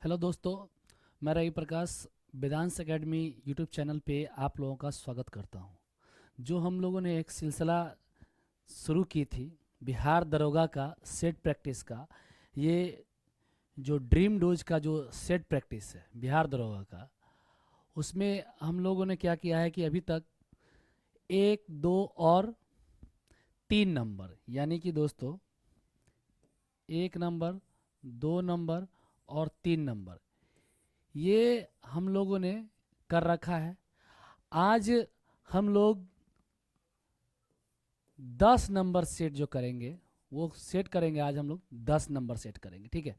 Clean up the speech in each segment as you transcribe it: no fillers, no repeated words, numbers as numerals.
Hello दोस्तों, मैं Ravi Prakash Vedansh academy YouTube channel पे आप लोगों का स्वागत करता हूं। जो हम लोगों ने एक सिलसिला शुरू की थी बिहार दरोगा का सेट प्रैक्टिस का, ये जो ड्रीम डोज का जो सेट प्रैक्टिस है बिहार दरोगा का, उसमें हम लोगों ने क्या किया है कि अभी तक एक दो और तीन नंबर, यानी कि दोस्तों एक नंबर, दो नंबर और तीन नंबर, ये हम लोगों ने कर रखा है। आज हम लोग 10 नंबर सेट जो करेंगे वो सेट करेंगे। आज हम लोग 10 नंबर सेट करेंगे, ठीक है।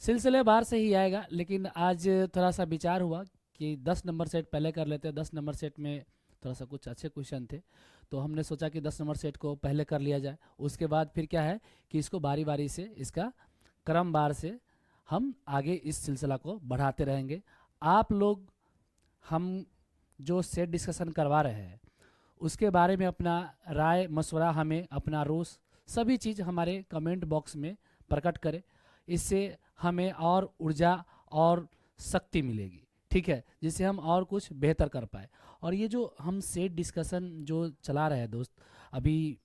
सिलसिले बार से ही आएगा, लेकिन आज थोड़ा सा विचार हुआ कि 10 नंबर सेट पहले कर लेते हैं। 10 नंबर सेट में थोड़ा सा कुछ अच्छे क्वेश्चन थे, तो हमने सोचा कि 10 नंबर सेट को पहले कर लिया जाए। उसके बाद फिर क्या है कि इसको बारी बारी से, इसका क्रम बार से हम आगे इस सिलसिला को बढ़ाते रहेंगे। आप लोग, हम जो सेट डिस्कशन करवा रहे हैं उसके बारे में अपना राय मशवरा, हमें अपना रोस, सभी चीज़ हमारे कमेंट बॉक्स में प्रकट करें। इससे हमें और ऊर्जा और शक्ति मिलेगी, ठीक है, जिससे हम और कुछ बेहतर कर पाए। और ये जो हम सेट डिस्कशन जो चला रहे हैं दोस्त अभी,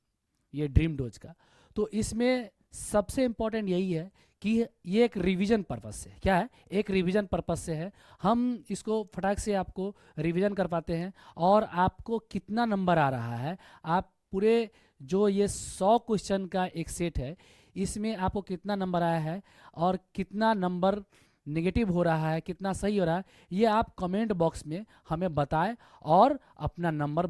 ये ड्रीम डोज का, तो इसमें सबसे इम्पोर्टेंट यही है कि ये एक रिवीजन पर्पस से, क्या है, एक रिवीजन पर्पस से है। हम इसको फटाक से आपको रिवीजन कर पाते हैं। और आपको कितना नंबर आ रहा है, आप पूरे जो ये 100 क्वेश्चन का एक सेट है, इसमें आपको कितना नंबर आया है और कितना नंबर नेगेटिव हो रहा है, कितना सही हो रहा है, ये आप कमेंट बॉक्स में हमें बताएं और अपना नंबर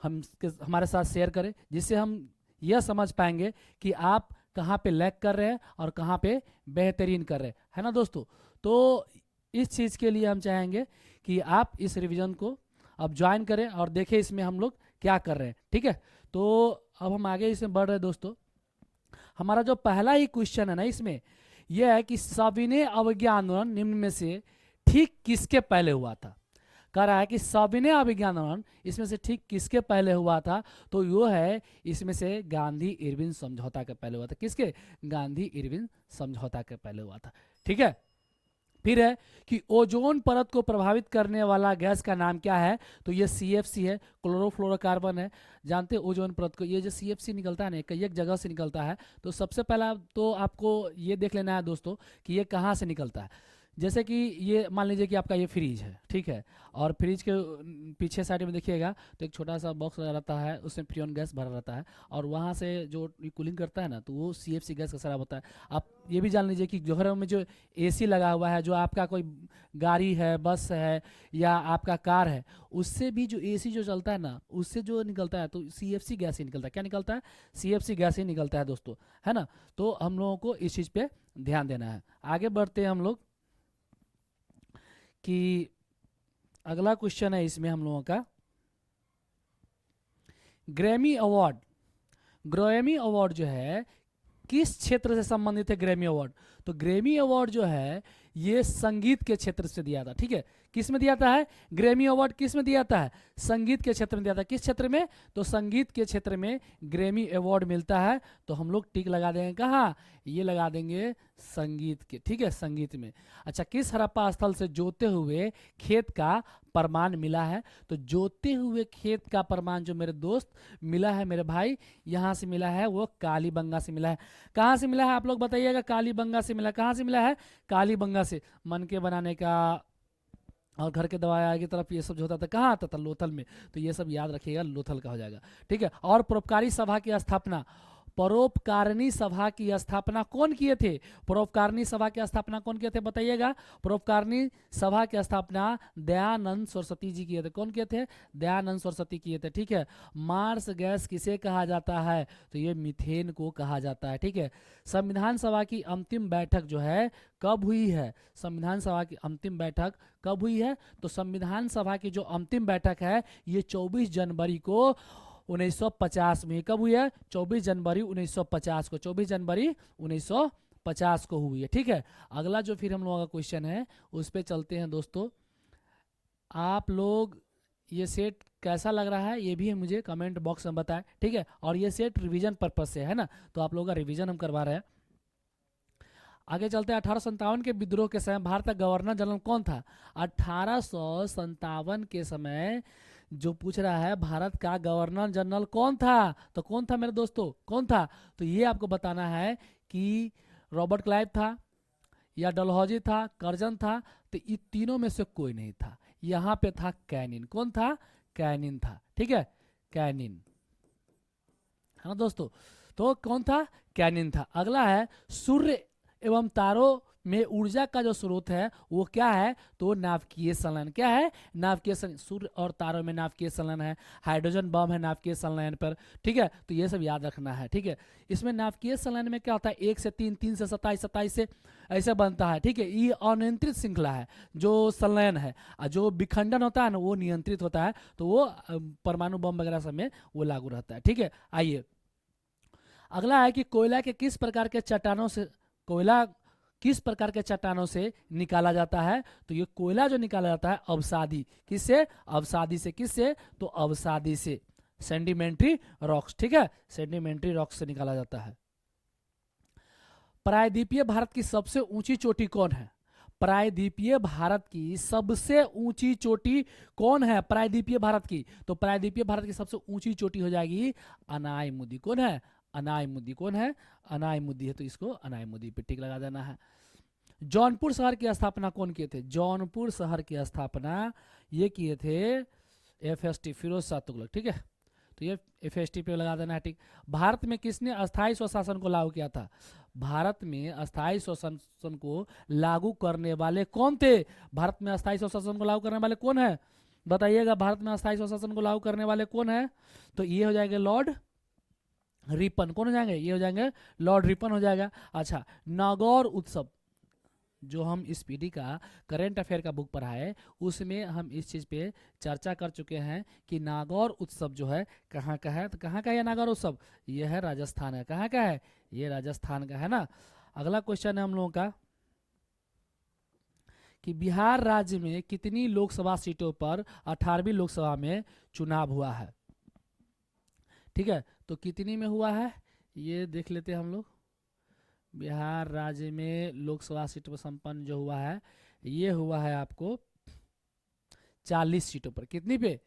हमारे साथ शेयर करें, जिससे हम यह समझ पाएंगे कि आप कहाँ पे लैग कर रहे हैं और कहाँ पे बेहतरीन कर रहे हैं, है ना दोस्तों। तो इस चीज़ के लिए हम चाहेंगे कि आप इस रिवीजन को अब ज्वाइन करें और देखें इसमें हम लोग क्या कर रहे हैं, ठीक है। तो अब हम आगे इसमें बढ़ रहे हैं दोस्तों। हमारा जो पहला ही क्वेश्चन है ना इसमें, यह है कि सविनय अवज्ञा आंदोलन निम्न में से ठीक किसके पहले हुआ था। कह रहा है कि सविनय अभिज्ञान आंदोलन इसमें से ठीक किसके पहले हुआ था, तो यो है इसमें से गांधी इरविन समझौता के पहले हुआ था। किसके? गांधी इरविन समझौता के पहले हुआ था, ठीक है। फिर है कि ओजोन परत को प्रभावित करने वाला गैस का नाम क्या है, तो ये सीएफसी है, क्लोरोफ्लोरोकार्बन है। जानते हैं ओजोन परत को, ये जो सीएफसी निकलता है ना, कई एक जगह से निकलता है। तो सबसे पहला तो आपको ये देख लेना है दोस्तों कि ये कहाँ से निकलता है। जैसे कि ये मान लीजिए कि आपका ये फ्रिज है, ठीक है, और फ्रिज के पीछे साइड में देखिएगा तो एक छोटा सा बॉक्स रहता है, उसमें फ्रियोन गैस भरा रहता है, और वहाँ से जो कूलिंग करता है ना, तो वो सीएफसी गैस का शराब होता है। आप ये भी जान लीजिए कि घरों में जो एसी लगा हुआ है, जो आपका कोई गाड़ी है, बस है या आपका कार है, उससे भी जो एसी जो चलता है ना, उससे जो निकलता है तो सीएफसी गैस ही निकलता है। क्या निकलता है? सीएफसी गैस ही निकलता है दोस्तों, है ना। तो हम लोगों को इस चीज़ पे ध्यान देना है। आगे बढ़ते हैं हम लोग कि अगला क्वेश्चन है इसमें हम लोगों का, ग्रैमी अवार्ड। ग्रैमी अवार्ड जो है किस क्षेत्र से संबंधित है? ग्रैमी अवार्ड, तो ग्रैमी अवार्ड जो है ये संगीत के क्षेत्र से दिया था, ठीक है। किस में दिया था है? ग्रैमी अवार्ड किस में दिया था है? संगीत के क्षेत्र में दिया था। किस क्षेत्र में? तो संगीत के क्षेत्र में ग्रैमी अवार्ड मिलता है। तो हम लोग टिक लगा देंगे, कहाँ? ये लगा देंगे संगीत के, ठीक है, संगीत में। अच्छा, किस हड़प्पा स्थल से जोते हुए खेत का प्रमाण मिला है? तो जोते हुए खेत का प्रमाण जो मेरे दोस्त मिला है, मेरे भाई, यहाँ से मिला है, वो कालीबंगा से मिला है। कहाँ से मिला है आप लोग बताइएगा? कालीबंगा से मिला। कहाँ से मिला है? कालीबंगा से। मन के बनाने का और घर के दवाया की तरफ ये सब जो होता था, कहाँ आता था? लोथल में। तो ये सब याद रखिएगा, लोथल का हो जाएगा, ठीक है। और परोपकारी सभा की स्थापना, परोपकारिणी सभा की स्थापना कौन किए थे? परोपकारिणी सभा की स्थापना कौन किए थे बताइएगा? परोपकारिणी सभा की स्थापना दयानंद सरस्वती जी किए थे। कौन किए थे? दयानंद सरस्वती किए थे, ठीक है। मार्स गैस किसे कहा जाता है? तो ये मीथेन को कहा जाता है, ठीक है। संविधान सभा की अंतिम बैठक जो है कब हुई है? संविधान सभा की अंतिम बैठक कब हुई है? तो संविधान सभा की जो अंतिम बैठक है ये 24 जनवरी को 1950 में। कब हुई है? 24 जनवरी 1950 को। 24 जनवरी 1950 को हुई है, ठीक है। अगला जो फिर हम लोगों का क्वेश्चन है उस पर चलते हैं दोस्तों। आप लोग ये सेट कैसा लग रहा है ये भी मुझे कमेंट बॉक्स में बताएं, ठीक है। और ये सेट रिवीजन पर्पज से है ना, तो आप लोगों का रिवीजन हम करवा रहे हैं। आगे चलते हैं। 1857 के विद्रोह के समय भारत का गवर्नर जनरल कौन था? 1857 के समय जो पूछ रहा है भारत का गवर्नर जनरल कौन था, तो कौन था मेरे दोस्तों, कौन था? तो ये आपको बताना है कि रॉबर्ट क्लाइव था या डलहौजी था, कर्जन था, तो ये तीनों में से कोई नहीं था। यहाँ पे था कैनिन। कौन था? कैनिन था। ठीक है, कैनिन है ना दोस्तों। तो कौन था? कैनिन था। अगला है सूर्य एवं तारों में ऊर्जा का जो स्रोत है वो क्या है? तो नाभिकीय संलयन। क्या है? नाभिकीय संलयन। सूर्य और तारों में नाभिकीय संलयन है, हाइड्रोजन बम है नाभिकीय संलयन पर। ठीक है, तो ये सब याद रखना है। ठीक है, इसमें नाभिकीय संलयन में क्या होता है? 1 से 3, 3 से 27, 27 से ऐसे बनता है। ठीक है, ये अनियंत्रित श्रृंखला है जो संलयन है, और जो विखंडन होता है ना वो नियंत्रित होता है, तो वो परमाणु बम वगैरह सब में वो लागू रहता है। ठीक है, आइए अगला है कि कोयला के किस प्रकार के चट्टानों से, कोयला किस प्रकार के चट्टानों से निकाला जाता है? तो ये कोयला जो निकाला जाता है अवसादी। किससे? अवसादी से। किससे? तो अवसादी से, सेडिमेंट्री रॉक्स। ठीक है, सेडिमेंट्री रॉक्स से निकाला जाता है। प्रायद्वीपीय भारत की सबसे ऊंची चोटी कौन है? प्रायद्वीपीय भारत की सबसे ऊंची चोटी कौन है? प्रायद्वीपीय भारत की, तो प्रायद्वीपीय भारत की सबसे ऊंची चोटी हो जाएगी अनायमुदी। कौन है? अनायमुदी। कौन है? अनायमुदी है, तो इसको अनायमुदी पे टिक लगा देना है। जौनपुर शहर की स्थापना कौन किए थे? जौनपुर शहर की स्थापना ये किए थे FST, फिरोज शाह तुगलक। ठीक है, तो ये FST पे लगा देना है। ठीक, भारत में किसने अस्थायी स्वशासन को लागू किया था? भारत में अस्थायी स्वशासन को लागू करने वाले कौन थे? भारत में अस्थायी स्वशासन को लागू करने वाले कौन है? बताइएगा, भारत में अस्थायी स्वशासन को लागू करने वाले कौन है? तो ये हो जाएगा लॉर्ड रिपन। कौन हो जाएंगे? ये हो जाएंगे लॉर्ड रिपन हो जाएगा। अच्छा, नागौर उत्सव, जो हम इस पीढ़ी का करेंट अफेयर का बुक पढ़ा है उसमें हम इस चीज़ पे चर्चा कर चुके हैं कि नागौर उत्सव जो है कहाँ का है। तो कहाँ का है नागौर उत्सव? ये है राजस्थान है। कहाँ का है? ये राजस्थान का है ना। अगला क्वेश्चन है हम लोगों का कि बिहार राज्य में कितनी लोकसभा सीटों पर 18वीं लोकसभा में चुनाव हुआ है? ठीक है, तो कितनी में हुआ है ये देख लेते हैं हम लोग। बिहार राज्य में लोकसभा सीट पर संपन्न जो हुआ है ये हुआ है आपको 40 सीटों पर। कितनी पे?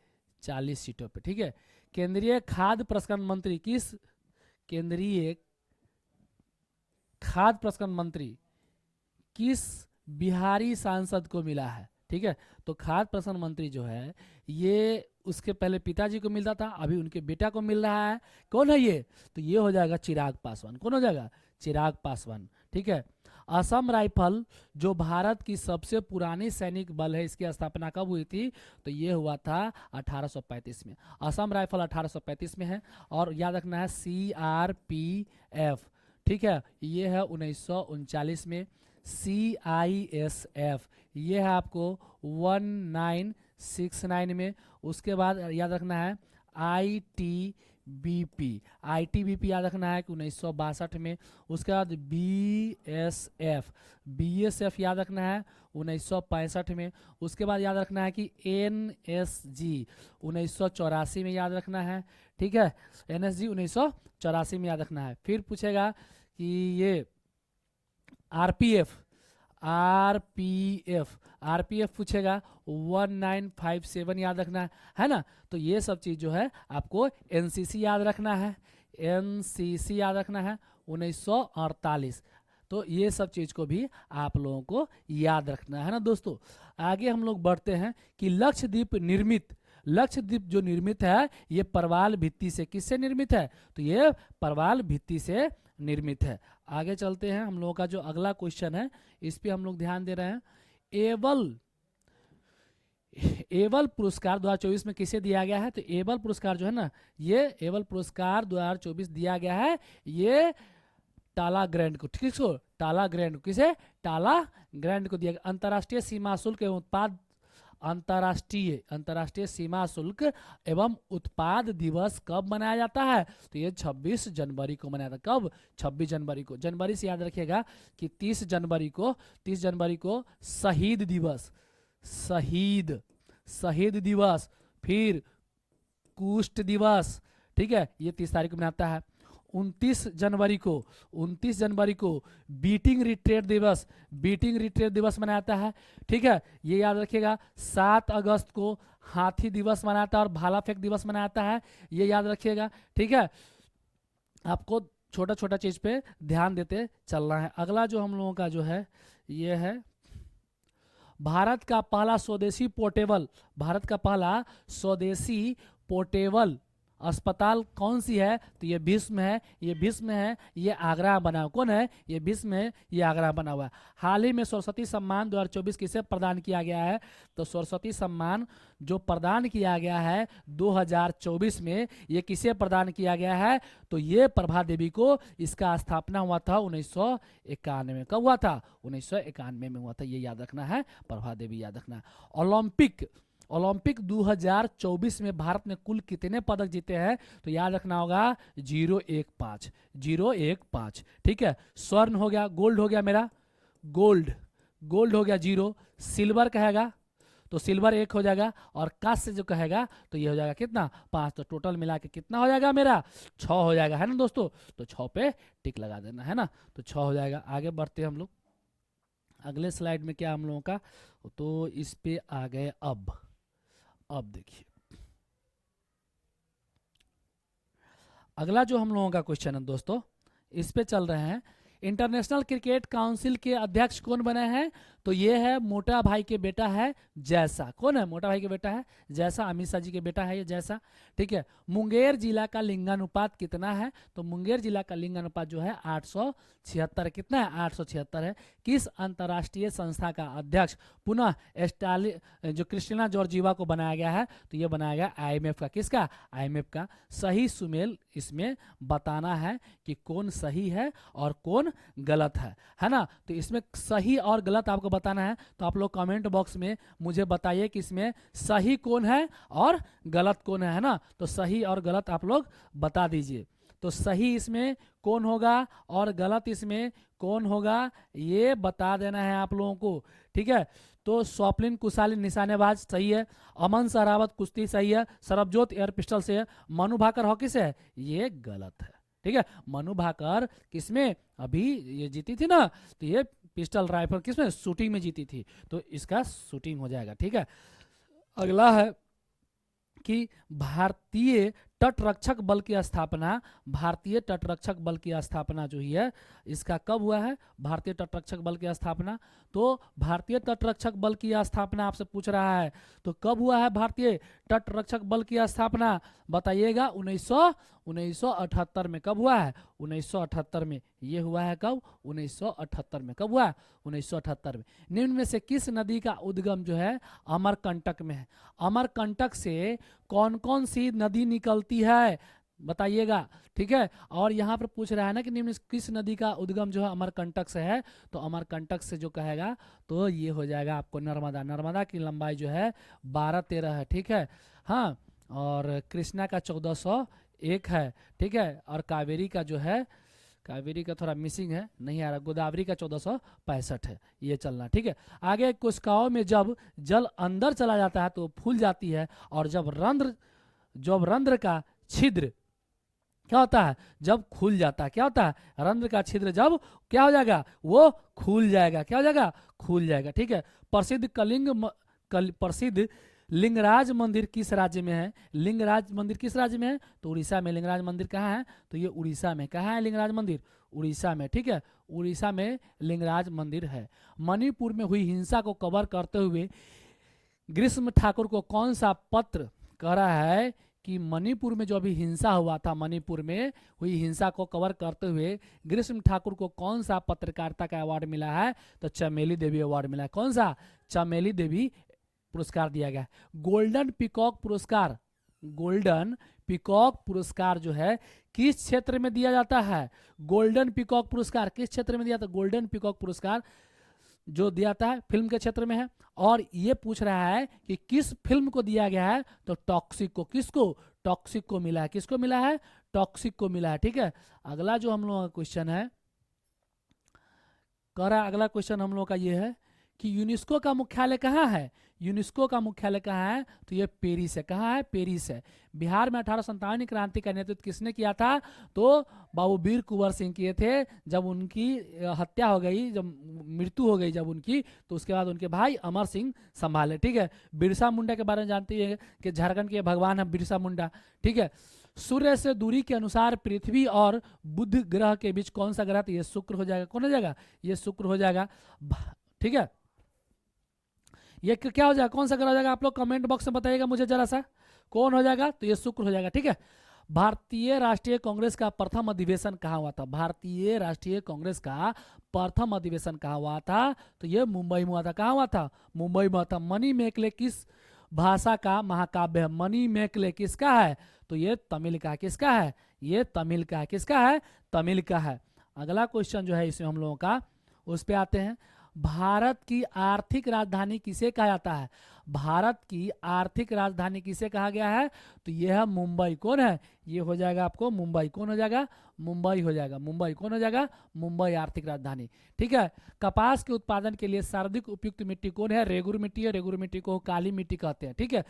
40 सीटों पे। ठीक है, केंद्रीय खाद्य प्रसंस्करण मंत्री किस, केंद्रीय खाद्य प्रसंस्करण मंत्री किस बिहारी सांसद को मिला है? ठीक है, तो खाद्य प्रसंस्करण मंत्री जो है ये उसके पहले पिताजी को मिलता था, अभी उनके बेटा को मिल रहा है। कौन है ये? तो ये हो जाएगा चिराग पासवान। कौन हो जाएगा? चिराग पासवान। ठीक है, असम राइफल जो भारत की सबसे पुरानी सैनिक बल है इसकी स्थापना कब हुई थी? तो ये हुआ था 1835 में। असम राइफल 1835 में है। और याद रखना है CRPF। ठीक है, ये है 1939 में। CISF ये है आपको 1969 में। उसके बाद याद रखना है ITBP याद रखना है कि 1962 में। उसके बाद BSF याद रखना है 1965 में। उसके बाद याद रखना है कि NSG 1984 में याद रखना है। ठीक है, NSG 1984 में याद रखना है। फिर पूछेगा कि ये RPF पूछेगा 1957 याद रखना है ना। तो ये सब चीज़ जो है आपको NCC याद रखना है, NCC याद रखना है 1948। तो ये सब चीज़ को भी आप लोगों को याद रखना है ना दोस्तों। आगे हम लोग बढ़ते हैं कि लक्षद्वीप जो निर्मित है ये परवाल भित्ति से, किससे निर्मित है? तो ये परवाल भित्ति से निर्मित है। आगे चलते हैं, हम लोगों का जो अगला क्वेश्चन है इस पे हम लोग ध्यान दे रहे हैं। एबल पुरस्कार 2024 में किसे दिया गया है? तो एबल पुरस्कार जो है ना, ये एबल पुरस्कार 2024 दिया गया है ये टाला ग्रैंड को। ठीक है, टाला ग्रैंड को, किसे? टाला ग्रैंड को दिया गया। अंतर्राष्ट्रीय सीमा शुल्क एवं उत्पाद अंतर्राष्ट्रीय सीमा शुल्क एवं उत्पाद दिवस कब मनाया जाता है? तो ये 26 जनवरी को मनाया जाता है। कब? 26 जनवरी को। जनवरी से याद रखिएगा कि 30 जनवरी को शहीद दिवस, फिर कुष्ठ दिवस। ठीक है, ये 30 तारीख को मनाता है। 29 जनवरी को बीटिंग रिट्रीट दिवस मनाया जाता है। ठीक है, ये याद रखिएगा। 7 अगस्त को हाथी दिवस मनाया जाता है और भाला फेंक दिवस मनाया जाता है, ये याद रखिएगा। ठीक है, आपको छोटा छोटा चीज पे ध्यान देते चलना है। अगला जो हम लोगों का जो है ये है भारत का पहला स्वदेशी पोर्टेबल अस्पताल कौन सी है? तो ये भीष्म है, ये आगरा बना हुआ। कौन है? ये भीष्म है, ये आगरा बना हुआ है। हाल ही में सरस्वती सम्मान 2024 किसे प्रदान किया गया है? तो सरस्वती सम्मान जो प्रदान किया गया है 2024 में, ये किसे प्रदान किया गया है? तो ये प्रभा देवी को। इसका स्थापना हुआ था 1991 में। कब हुआ था? 1991 में हुआ था, ये याद रखना है, प्रभा देवी याद रखना है। ओलंपिक 2024 में भारत ने कुल कितने पदक जीते हैं? तो याद रखना होगा 015। ठीक है, स्वर्ण हो गया, गोल्ड हो गया मेरा, गोल्ड हो गया 0, सिल्वर कहेगा तो सिल्वर 1 हो जाएगा, और कांस्य जो कहेगा तो ये हो जाएगा कितना? 5। तो टोटल मिला के कितना हो जाएगा मेरा? 6 हो जाएगा, है ना दोस्तों? तो 6 पे टिक लगा देना, है ना? तो 6 हो जाएगा। आगे बढ़ते हैं हम लोग। अगले स्लाइड में क्या हम लोगों का, तो इस पे आ गए। अब देखिए अगला जो हम लोगों का क्वेश्चन है दोस्तों, इस पे चल रहे हैं। इंटरनेशनल क्रिकेट काउंसिल के अध्यक्ष कौन बने हैं? तो ये है मोटा भाई के बेटा है जैसा। कौन है? मोटा भाई के बेटा है जैसा, अमित शाह जी के बेटा है ये जैसा। ठीक है, मुंगेर जिला का लिंगानुपात कितना है? तो मुंगेर जिला का लिंगानुपात जो है 876। कितना है? 876 है। किस अंतर्राष्ट्रीय संस्था का अध्यक्ष पुनः जो क्रिस्टिना जॉर्जिवा को बनाया गया है? तो ये बनाया गया IMF का। किसका? IMF का। सही सुमेल इसमें बताना है कि कौन सही है और कौन गलत है ना? तो इसमें सही और गलत आपको बताना है, तो आप लोग कमेंट बॉक्स में मुझे बताइए कि इसमें सही कौन है और गलत कौन है ना? तो सही और गलत आप लोग बता दीजिए। तो सही इसमें कौन होगा और गलत इसमें कौन होगा, ये बता देना है आप लोगों को। ठीक है, तो स्वप्निल कुशाली निशानेबाज सही है, अमन सहरावत कुश्ती सही है, सरबजोत एयर पिस्टल से है, मनु भाकर हॉकी से है, ये गलत है। ठीक है, मनु भाकर किसमें अभी ये जीती थी ना? तो ये पिस्टल राइफल किसमें? शूटिंग में जीती थी, तो इसका शूटिंग हो जाएगा। ठीक है, अगला है कि भारतीय तटरक्षक बल की स्थापना जो है इसका कब हुआ है? भारतीय तटरक्षक बल की स्थापना, तो भारतीय तटरक्षक बल की स्थापना आपसे पूछ रहा है, तो कब हुआ है भारतीय तटरक्षक बल की स्थापना? बताइएगा। 1978 में। कब हुआ है? 1978 में। ये हुआ है कब? 1978 में। कब हुआ? 1978 में। निम्न में से किस नदी का उद्गम जो है अमरकंटक में है? अमरकंटक से कौन कौन सी नदी निकलती है? बताइएगा। ठीक है, और यहाँ पर पूछ रहा है ना कि निम्न किस नदी का उद्गम जो है अमरकंटक से है? तो अमरकंटक से जो कहेगा तो ये हो जाएगा आपको नर्मदा की लंबाई जो है 12-13 है। ठीक है, हाँ, और कृष्णा का 1401 है। ठीक है, और कावेरी का जो है, कावेरी का थोड़ा मिसिंग है, नहीं आ रहा, गोदावरी का 1465 है। ये चलना। ठीक है, आगे कोशिकाओं में जब जल अंदर चला जाता है तो फूल जाती है, और जब रंध्र का छिद्र क्या होता है? जब खुल जाता है। क्या होता है? रंध्र का छिद्र जब क्या हो जाएगा? वो खुल जाएगा। क्या हो जाएगा? खुल जाएगा। ठीक है, प्रसिद्ध लिंगराज मंदिर किस राज्य में है? लिंगराज मंदिर किस राज्य में है? तो उड़ीसा में। लिंगराज मंदिर कहाँ है? तो ये उड़ीसा में। कहाँ है लिंगराज मंदिर? उड़ीसा में। ठीक है, उड़ीसा में लिंगराज मंदिर है। मणिपुर में हुई हिंसा को कवर करते हुए ग्रीष्म ठाकुर को कौन सा पत्र कह रहा है कि मणिपुर में जो अभी हिंसा हुआ था, मणिपुर में हुई हिंसा को कवर करते हुए ग्रीष्म ठाकुर को कौन सा पत्रकारिता का अवार्ड मिला है? तो चमेली देवी अवार्ड मिला है। कौन सा? चमेली देवी पुरस्कार दिया गया। गोल्डन पीकॉक पुरस्कार जो है किस क्षेत्र में दिया जाता है? गोल्डन पीकॉक पुरस्कार किस क्षेत्र में दिया था? गोल्डन पीकॉक पुरस्कार जो दिया जाता है फिल्म के क्षेत्र में है। और ये पूछ रहा है कि किस फिल्म को दिया गया है? तो टॉक्सिक को। किसको? टॉक्सिक को मिला है। किसको मिला है? टॉक्सिक को मिला है। ठीक है, अगला जो हम लोगों का क्वेश्चन है, कह रहा है, अगला क्वेश्चन हम लोग का ये है कि यूनेस्को का मुख्यालय कहाँ है, यूनेस्को का मुख्यालय कहाँ है, तो ये पेरिस है। कहाँ है, पेरिस है। बिहार में 1857 क्रांति का नेतृत्व किसने किया था, तो बाबू वीर कुंवर सिंह किए थे। जब उनकी हत्या हो गई, जब मृत्यु हो गई जब उनकी, तो उसके बाद उनके भाई अमर सिंह संभाले। ठीक है। बिरसा मुंडा के बारे में जानते हैं कि झारखंड के भगवान है बिरसा मुंडा। ठीक है। सूर्य से दूरी के अनुसार पृथ्वी और बुध ग्रह के बीच कौन सा ग्रह, तो ये शुक्र हो जाएगा। कौन हो जाएगा, ये शुक्र हो जाएगा। ठीक है। ये क्या हो जाएगा, कौन सा ग्रह हो जाएगा, आप लोग कमेंट बॉक्स में बताइएगा मुझे जरा सा, कौन हो जाएगा, तो ये शुक्र हो जाएगा। ठीक है। भारतीय राष्ट्रीय कांग्रेस का प्रथम अधिवेशन कहाँ हुआ था, भारतीय राष्ट्रीय कांग्रेस का प्रथम अधिवेशन कहाँ हुआ था, तो ये मुंबई में हुआ था। कहाँ हुआ था, मुंबई में हुआ था। मनी मेकले किस भाषा का महाकाव्य है, मनी मेकले किसका है, तो ये तमिल का। किसका है, ये तमिल का है। किसका है, तमिल का है। अगला क्वेश्चन जो है इसमें हम लोगों का, उस पे आते हैं। भारत की आर्थिक राजधानी किसे कहा जाता है, भारत की आर्थिक राजधानी किसे कहा गया है, तो यह है मुंबई। कौन है, ये हो जाएगा आपको मुंबई। कौन हो जाएगा, मुंबई हो जाएगा। मुंबई कौन हो जाएगा, मुंबई आर्थिक राजधानी। ठीक है। कपास के उत्पादन के लिए सर्वाधिक उपयुक्त मिट्टी कौन है, रेगुर मिट्टी है। रेगुर मिट्टी को काली मिट्टी कहते हैं। ठीक है।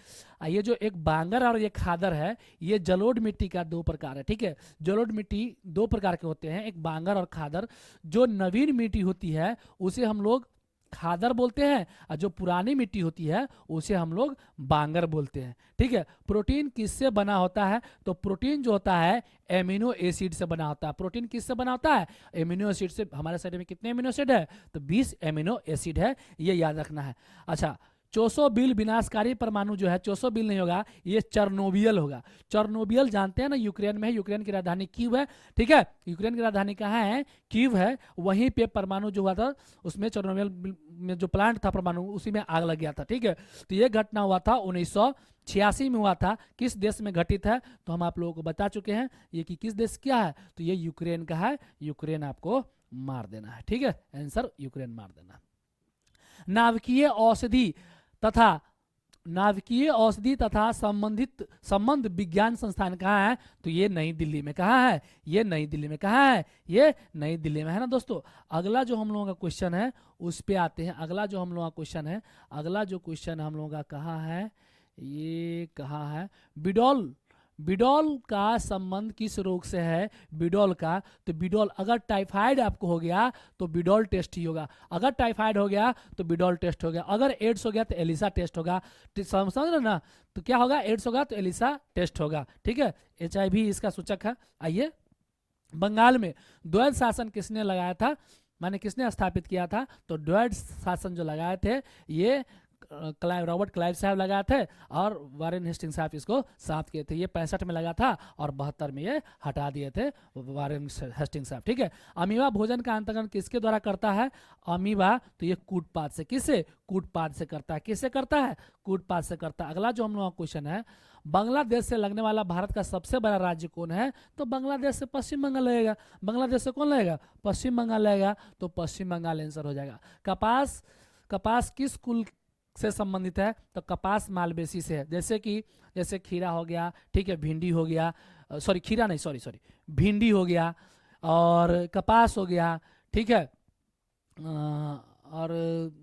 ये जो एक बांगर और ये खादर है, ये जलोढ़ मिट्टी का दो प्रकार है। ठीक है। जलोढ़ मिट्टी दो प्रकार के होते हैं, एक बांगर और खादर। जो नवीन मिट्टी होती है उसे हम लोग खादर बोलते हैं, और जो पुरानी मिट्टी होती है उसे हम लोग बांगर बोलते हैं। ठीक है। प्रोटीन किससे बना होता है, तो प्रोटीन जो होता है एमिनो एसिड से बना होता है। प्रोटीन किससे बना होता है, एमिनो एसिड से। हमारे शरीर में कितने एमिनो एसिड है, तो 20 एमिनो एसिड है, ये याद रखना है। अच्छा, चोसोबिल विनाशकारी परमाणु जो है, चोसोबिल नहीं होगा, ये चरनोबियल होगा। चरनोबियल जानते हैं ना, यूक्रेन में है, यूक्रेन की राजधानी कीव है। ठीक है। यूक्रेन की राजधानी कहाँ है, कीव है। वहीं पे परमाणु जो हुआ था, उसमें चरनोबियल में जो प्लांट था परमाणु, उसी में आग लग गया था। ठीक है। तो ये घटना हुआ था 1986 में हुआ था। किस देश में घटित है, तो हम आप लोगों को बता चुके हैं ये कि किस देश क्या है, तो ये यूक्रेन का है। यूक्रेन आपको मार देना है। ठीक है। आंसर यूक्रेन मार देना। नाभिकीय औषधि तथा संबंध विज्ञान संस्थान कहाँ है, तो ये नई दिल्ली में। कहाँ है, ये नई दिल्ली में। कहाँ है, ये नई दिल्ली में है ना दोस्तों। अगला जो हम लोगों का क्वेश्चन है उस पे आते हैं। अगला जो हम लोगों का क्वेश्चन है, अगला जो क्वेश्चन हम लोगों का कहाँ है, ये कहाँ है, बिडोल। बिडोल का संबंध किस रोग से है, बिडोल का, तो बिडोल, अगर टाइफाइड आपको हो गया तो बिडोल टेस्ट ही होगा। अगर टाइफाइड हो गया तो बिडोल टेस्ट हो गया। अगर एड्स हो गया तो एलिसा टेस्ट होगा। समझ रहे ना, तो क्या होगा, एड्स होगा तो एलिसा टेस्ट होगा। ठीक है। HIV इसका सूचक है। आइए, बंगाल में द्वैध शासन किसने लगाया था, माने किसने स्थापित किया था, तो द्वैध शासन जो लगाए थे ये रॉबर्ट क्लाइव साहब लगाए थे, और वारेन हेस्टिंग्स साहब इसको साफ किए थे। ये 65 में लगा था और 72 में ये हटा दिए थे वारेन हेस्टिंग्स साहब। ठीक है। अमीबा भोजन का अंतरण किसके द्वारा करता है, अमीबा, तो ये कूटपाद से। किससे, कूटपाद से करता है। किससे करता है, कूटपाद से करता है। अगला जो हम लोग का क्वेश्चन है, बांग्लादेश से लगने वाला भारत का सबसे बड़ा राज्य कौन है, तो बांग्लादेश से पश्चिम बंगाल लगेगा। बांग्लादेश से कौन लगेगा, पश्चिम बंगाल लगेगा, तो पश्चिम बंगाल आंसर हो जाएगा। कपास किस कुल से संबंधित है, तो कपास मालवेसी से है। जैसे खीरा हो गया, ठीक है, भिंडी हो गया, सॉरी खीरा नहीं, सॉरी भिंडी हो गया, और कपास हो गया। ठीक है। और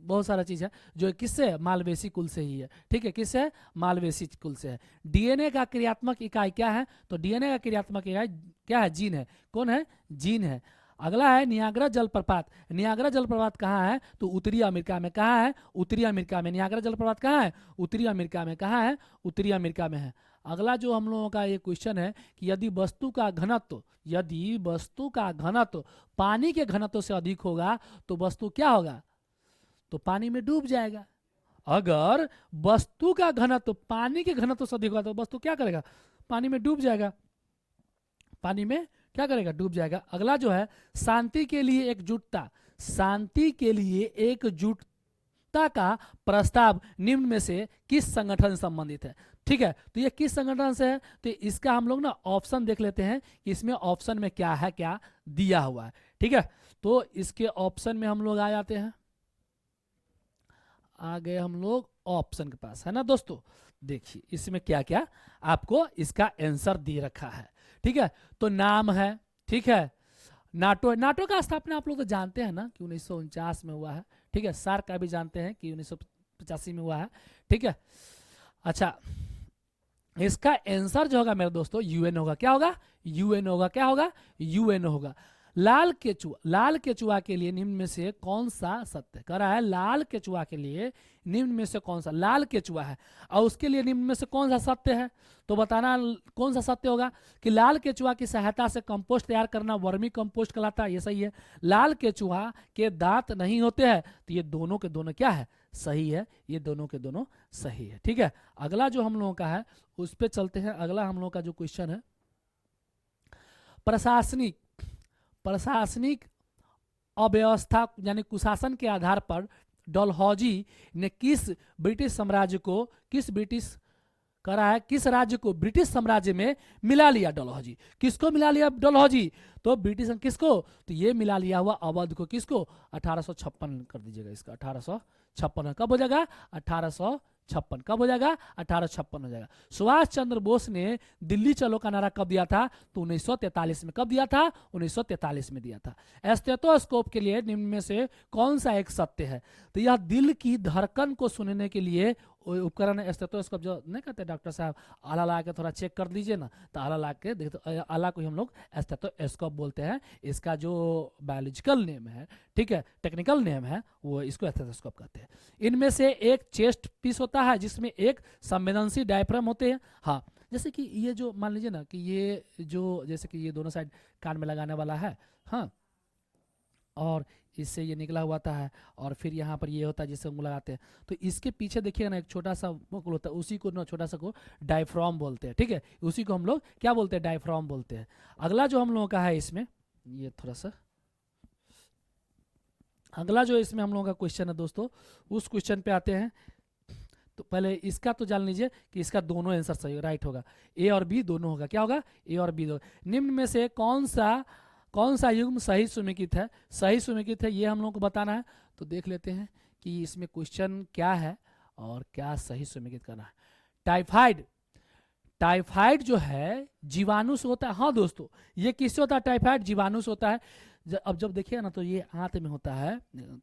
बहुत सारा चीज़ है जो किससे, मालवेसी कुल से ही है। ठीक है। किससे, मालवेसी कुल से है। DNA का क्रियात्मक इकाई क्या है, तो DNA का क्रियात्मक इकाई क्या है, जीन है। कौन है, जीन है। अगला है नियाग्रा जलप्रपात। नियाग्रा जलप्रपात कहाँ है, तो उत्तरी अमेरिका में। कहाँ है, उत्तरी अमेरिका में। नियाग्रा जलप्रपात कहाँ है, उत्तरी अमेरिका में। कहाँ है, उत्तरी अमेरिका में है। अगला जो हम लोगों का ये क्वेश्चन है कि यदि वस्तु का घनत्व पानी के घनत्व से अधिक होगा तो वस्तु क्या होगा, तो पानी में डूब जाएगा। अगर वस्तु का घनत्व पानी के घनत्व से अधिक होगा तो वस्तु क्या करेगा, पानी में डूब जाएगा। पानी में क्या करेगा, डूब जाएगा। अगला जो है शांति के लिए एकजुटता। शांति के लिए एकजुटता का प्रस्ताव निम्न में से किस संगठन से संबंधित है। ठीक है। तो ये किस संगठन से है, तो इसका हम लोग ना ऑप्शन देख लेते हैं कि इसमें ऑप्शन में क्या है, क्या दिया हुआ है। ठीक है। तो इसके ऑप्शन में हम लोग आ जाते हैं, आ गए हम लोग ऑप्शन के पास, है ना दोस्तों। देखिए इसमें क्या क्या आपको इसका आंसर दे रखा है। ठीक है। तो नाम है, ठीक है, नाटो का स्थापना आप लोग तो जानते हैं ना कि 1949 में हुआ है। ठीक है, सार्क का भी जानते हैं कि 1985 में हुआ है, ठीक है। अच्छा, इसका आंसर जो होगा मेरे दोस्तों यूएन होगा। क्या होगा? यूएन होगा। क्या होगा? यूएन होगा। लाल केचुआ के लिए निम्न में से कौन सा सत्य कह रहा है? लाल केचुआ के लिए निम्न में से कौन सा, लाल केचुआ है और उसके लिए निम्न में से कौन सा सत्य है, तो बताना कौन सा सत्य होगा कि लाल केचुआ की सहायता से कंपोस्ट तैयार करना वर्मी कंपोस्ट कहलाता है, ये सही है। लाल केचुआ के दांत नहीं होते हैं, तो ये दोनों के दोनों क्या है? सही है, ये दोनों के दोनों सही है, ठीक है। अगला जो हम लोगों का है उस पर चलते हैं। अगला हम लोगों का जो क्वेश्चन है, प्रशासनिक अव्यवस्था यानी कुशासन के आधार पर डलहौजी ने किस ब्रिटिश राज्य को ब्रिटिश साम्राज्य में मिला लिया? डलहौजी किसको मिला लिया? डलहौजी तो ब्रिटिश किसको? तो ये मिला लिया हुआ अवध को। किसको? 1856 कर दीजिएगा इसका, 1856 कब हो जाएगा? 1856 कब हो जाएगा? 1856 हो जाएगा। सुभाष चंद्र बोस ने दिल्ली चलो का नारा कब दिया था? तो 1943 में। कब दिया था? 1943 में दिया था। स्टेथोस्कोप के लिए निम्न में से कौन सा एक सत्य है? तो यह दिल की धड़कन को सुनने के लिए उपकरण है। स्टेथोस्कोप जो नहीं कहते डॉक्टर साहब, आला ला के थोड़ा चेक कर दीजिए ना, तो आला ला के देखिए, तो आला को ही हम लोग स्टेथोस्कोप बोलते हैं। इसका जो बायोलॉजिकल नेम है, ठीक है, टेक्निकल नेम है, वो इसको स्टेथोस्कोप कहते हैं। इनमें से एक चेस्ट पीस होता है जिसमें एक संवेदनशील डायफ्राम होते हैं। हाँ, जैसे कि ये जो मान लीजिए ना कि ये जो जैसे कि ये दोनों साइड कान में लगाने वाला है, हाँ, और इससे ये निकला हुआ था है, और फिर यहाँ पर ये होता है जिससे हम लगाते हैं। तो इसके पीछे देखिएगा ना एक छोटा सा मुकुल होता है, उसी को ना छोटा सा को डायफ्राम बोलते हैं, ठीक है। उसी को हम लोग क्या बोलते हैं? डायफ्राम बोलते हैं। अगला जो हम लोगों का है इसमें, ये थोड़ा सा अगला जो इसमें हम लोगों का क्वेश्चन है दोस्तों, उस क्वेश्चन पे आते हैं। तो पहले इसका तो जान लीजिए कि इसका दोनों आंसर सही राइट होगा, ए और बी दोनों होगा। क्या होगा? ए और बी दोनों। निम्न में से कौन सा युग्म सही समेकित है? सही समेकित है ये हम लोग को बताना है। तो देख लेते हैं कि इसमें क्वेश्चन क्या है और क्या सही समेकित करना है। टाइफाइड जो है जीवाणु से होता है। हाँ दोस्तों, ये किससे होता है? टाइफाइड जीवाणु से होता है। अब जब देखिए ना तो ये आंत में होता है,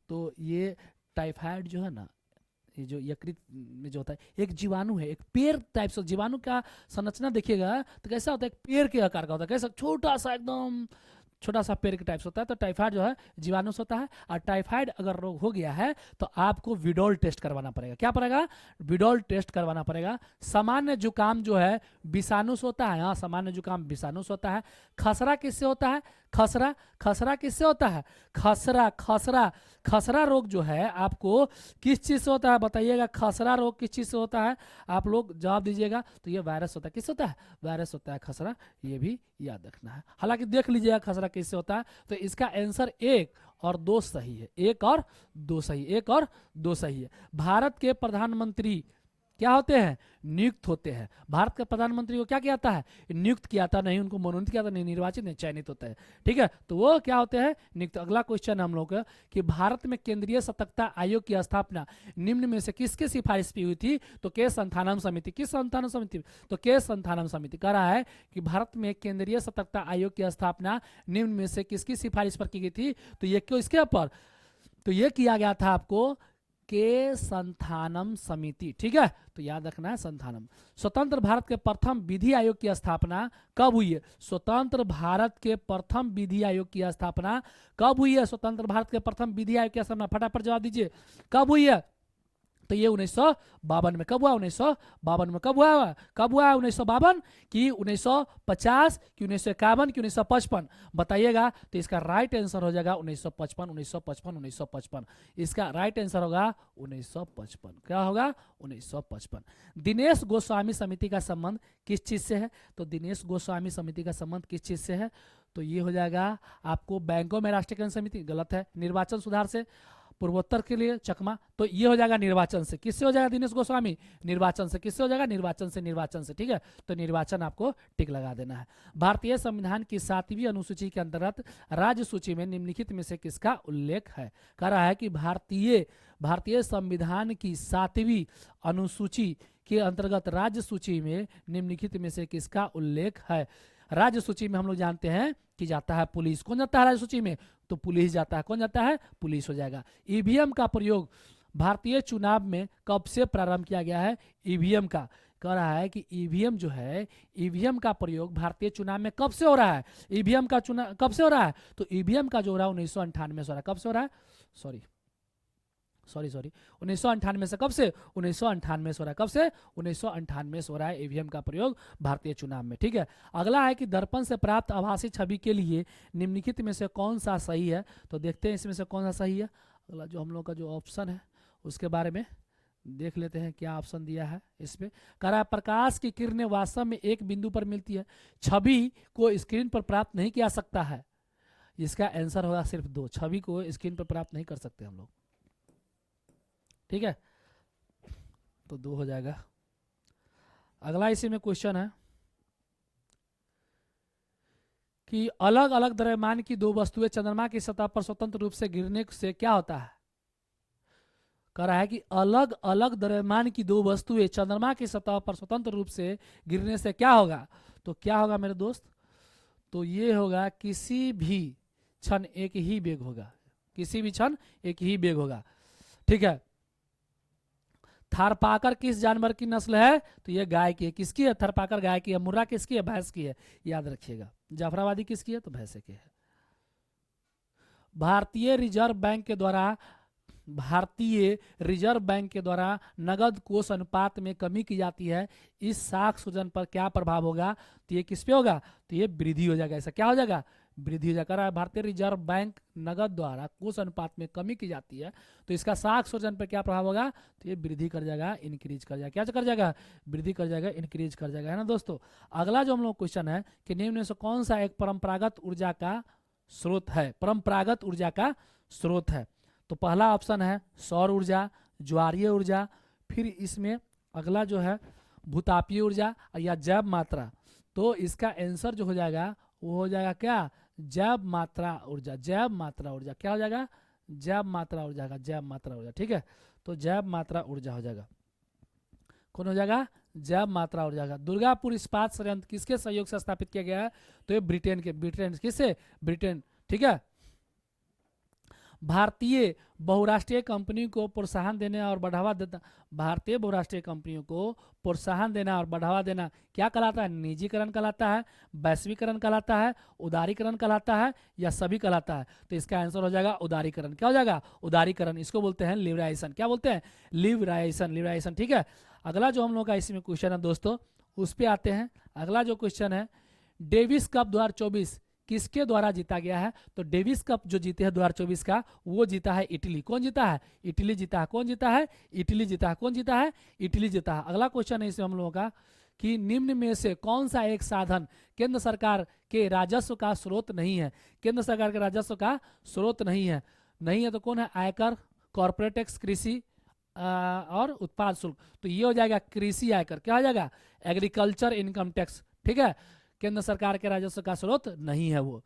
तो ये टाइफाइड जो है ना, ये जो यकृत में जो होता है, एक जीवाणु है, एक पेड़ टाइप से जीवाणु का संरचना देखिएगा तो कैसा होता है? एक पेड़ के आकार का होता है। कैसा? छोटा सा, एकदम छोटा सा पेड़ के टाइप से होता है। तो टाइफाइड जो है जीवाणु से होता है। और टाइफाइड अगर रोग हो गया है तो आपको विडोल टेस्ट करवाना पड़ेगा। क्या पड़ेगा? विडोल टेस्ट करवाना पड़ेगा। सामान्य जुकाम जो है विषाणु से होता है। हाँ, सामान्य जुकाम विषाणु से होता है। खसरा किससे होता है? खसरा किससे होता है? खसरा रोग जो है आपको किस चीज से होता है? बताइएगा, खसरा रोग किस चीज से होता है? आप लोग जवाब दीजिएगा। तो ये वायरस होता है। किस होता है? वायरस होता है खसरा, ये भी याद रखना है। हालांकि देख लीजिएगा खसरा किससे होता है। तो इसका आंसर 1 और 2 सही है। 1 और 2 सही, 1 और 2 सही है। भारत के प्रधानमंत्री क्या होते हैं? नियुक्त होते हैं। भारत के प्रधानमंत्री को क्या किया जाता है? नियुक्त किया जाता, नहीं उनको मनोनीत किया जाता, नहीं निर्वाचित, नहीं चयनित होता है, ठीक है। तो वो क्या होते हैं? नियुक्त। अगला क्वेश्चन हम लोग का कि भारत में केंद्रीय सतर्कता आयोग की स्थापना निम्न में से किसके सिफारिश की हुई थी? तो के संथानम समिति। किस संथानम समिति? तो के संथानम समिति। कह रहा है कि भारत में केंद्रीय सतर्कता आयोग की स्थापना निम्न में से किसकी सिफारिश पर की गई थी? तो ये क्यों इसके ऊपर? तो ये किया गया था आपको के संथानम समिति, ठीक है। तो याद रखना है संथानम। स्वतंत्र भारत के प्रथम विधि आयोग की स्थापना कब हुई है? स्वतंत्र भारत के प्रथम विधि आयोग की स्थापना कब हुई है? स्वतंत्र भारत के प्रथम विधि आयोग की स्थापना फटाफट जवाब दीजिए, कब हुई है? तो ये 1952 में। कब हुआ? 1952 में। कब हुआ? 1952 कि 1950 कि 1951 कि 1955? बताइएगा। तो इसका राइट आंसर हो जाएगा 1955। इसका राइट आंसर होगा 1955। क्या होगा? 1955। दिनेश गोस्वामी समिति का संबंध किस चीज से है? तो दिनेश गोस्वामी समिति का संबंध किस चीज से है? तो ये हो जाएगा आपको बैंकों में राष्ट्रीयकरण समिति, गलत है। निर्वाचन सुधार से, पूर्वोत्तर के लिए चकमा, तो ये हो जाएगा निर्वाचन से। किससे हो जाएगा दिनेश गोस्वामी? निर्वाचन से। किससे हो जाएगा? निर्वाचन से, ठीक है। तो निर्वाचन आपको टिक लगा देना है। भारतीय संविधान की 7वीं अनुसूची के अंतर्गत राज्य सूची में निम्नलिखित में से किसका उल्लेख है? कह रहा है कि भारतीय संविधान की 7वीं अनुसूची के अंतर्गत राज्य सूची में निम्नलिखित में से किसका उल्लेख है? राज्य सूची में हम लोग जानते हैं कि जाता है पुलिस। कौन जाता है राज्य सूची में? तो पुलिस जाता है। कौन जाता है? पुलिस हो जाएगा। ईवीएम का प्रयोग भारतीय चुनाव में कब से प्रारंभ किया गया है? ईवीएम का कह रहा है कि ईवीएम जो है, ईवीएम का प्रयोग भारतीय चुनाव में कब से हो रहा है? ईवीएम का चुनाव कब से हो रहा है? तो ईवीएम का जो हो रहा है 1998 से हो रहा है। कब से हो रहा है? सॉरी 1998 से। कब से? 1998 से हो रहा है। कब से? 1998 से हो रहा है ईवीएम का प्रयोग भारतीय चुनाव में। ठीक है, अगला है कि दर्पण से प्राप्त आभासी छवि के लिए निम्नलिखित में से कौन सा सही है? तो देखते हैं इसमें से कौन सा सही है। अगला जो हम लोग का जो ऑप्शन है उसके बारे में देख लेते हैं क्या ऑप्शन दिया है इसमें। कह रहा है प्रकाश की किरणें वास्तव में एक बिंदु पर मिलती है, छवि को स्क्रीन पर प्राप्त नहीं किया सकता है। इसका आंसर होगा सिर्फ 2, छवि को स्क्रीन पर प्राप्त नहीं कर सकते हम लोग। ठीक है, तो 2 हो जाएगा। अगला इसी में क्वेश्चन है कि अलग अलग द्रव्यमान की दो वस्तुएं चंद्रमा की सतह पर स्वतंत्र रूप से गिरने से क्या होता है? कह रहा है कि अलग अलग द्रव्यमान की दो वस्तुएं चंद्रमा की सतह पर स्वतंत्र रूप से गिरने से क्या होगा? तो क्या होगा मेरे दोस्त? तो ये होगा किसी भी क्षण एक ही वेग होगा। किसी भी क्षण एक ही वेग होगा। ठीक है, थारपाकर किस जानवर की नस्ल है? तो ये गाय की है। किसकी है? थारपाकर गाय की है। मुर्रा किसकी है? भैंस की है। याद रखिएगा। जाफराबादी किसकी है? तो भैंस की है। भारतीय रिजर्व बैंक के द्वारा नगद कोष अनुपात में कमी की जाती है। इस साख सूजन पर क्या प्रभाव होगा? तो ये किस पे होगा? तो ये वृद्धि हो जाएगा। ऐसा क्या हो जाएगा? वृद्धि हो जाएगा। भारतीय रिजर्व बैंक नगद द्वारा कोष अनुपात में कमी की जाती है, तो इसका साख सूजन पर क्या प्रभाव होगा? तो ये वृद्धि कर जाएगा, इंक्रीज कर जाएगा। क्या कर जाएगा? वृद्धि कर जाएगा, इंक्रीज कर जाएगा, है ना दोस्तों। अगला जो हम लोग क्वेश्चन है कि निम्न में से कौन सा एक परंपरागत ऊर्जा का स्रोत है? परंपरागत ऊर्जा का स्रोत है। तो पहला ऑप्शन है सौर ऊर्जा, ज्वारीय ऊर्जा, फिर इसमें अगला जो है भूतापीय ऊर्जा या जैव मात्रा। तो इसका आंसर जो हो जाएगा वो हो जाएगा क्या? जैव मात्रा ऊर्जा। जैव मात्रा ऊर्जा क्या हो जाएगा? जैव मात्रा ऊर्जा का जैव मात्रा ऊर्जा। ठीक है, तो जैव मात्रा ऊर्जा हो जाएगा। कौन हो जाएगा? जैव मात्रा ऊर्जा का। दुर्गापुर इस्पात संयंत्र किसके सहयोग से स्थापित किया गया है? तो ये ब्रिटेन किससे? ब्रिटेन। ठीक है, भारतीय बहुराष्ट्रीय कंपनी को प्रोत्साहन देने और बढ़ावा देना। भारतीय बहुराष्ट्रीय कंपनियों को प्रोत्साहन देना और बढ़ावा देना क्या कहलाता है? निजीकरण कहलाता है, वैश्वीकरण कहलाता है, उदारीकरण कहलाता है, या सभी कहलाता है? तो इसका आंसर हो जाएगा उदारीकरण। क्या हो जाएगा? उदारीकरण। इसको बोलते हैं लिबराइजेशन। क्या बोलते हैं? लिबराइजेशन। ठीक है, अगला जो हम लोग का इसमें क्वेश्चन है दोस्तों उस पर आते हैं। अगला जो क्वेश्चन है डेविस कप 2024 किसके द्वारा जीता गया है? तो डेविस कप जो जीते हैं 2024 का, वो जीता है इटली। कौन जीता है? इटली जीता है। कौन जीता है? इटली जीता है। कौन जीता है? इटली जीता है। अगला क्वेश्चन है इसमें हम लोगों का कि निम्न में से कौन सा एक साधन केंद्र सरकार के राजस्व का स्रोत नहीं है? केंद्र सरकार के राजस्व का स्रोत नहीं है तो कौन है? आयकर, कॉर्पोरेट टैक्स, कृषि और उत्पाद शुल्क। तो ये हो जाएगा कृषि आयकर। क्या हो जाएगा? Agriculture income tax. ठीक है, केंद्र सरकार के राजस्व का स्रोत नहीं है वो।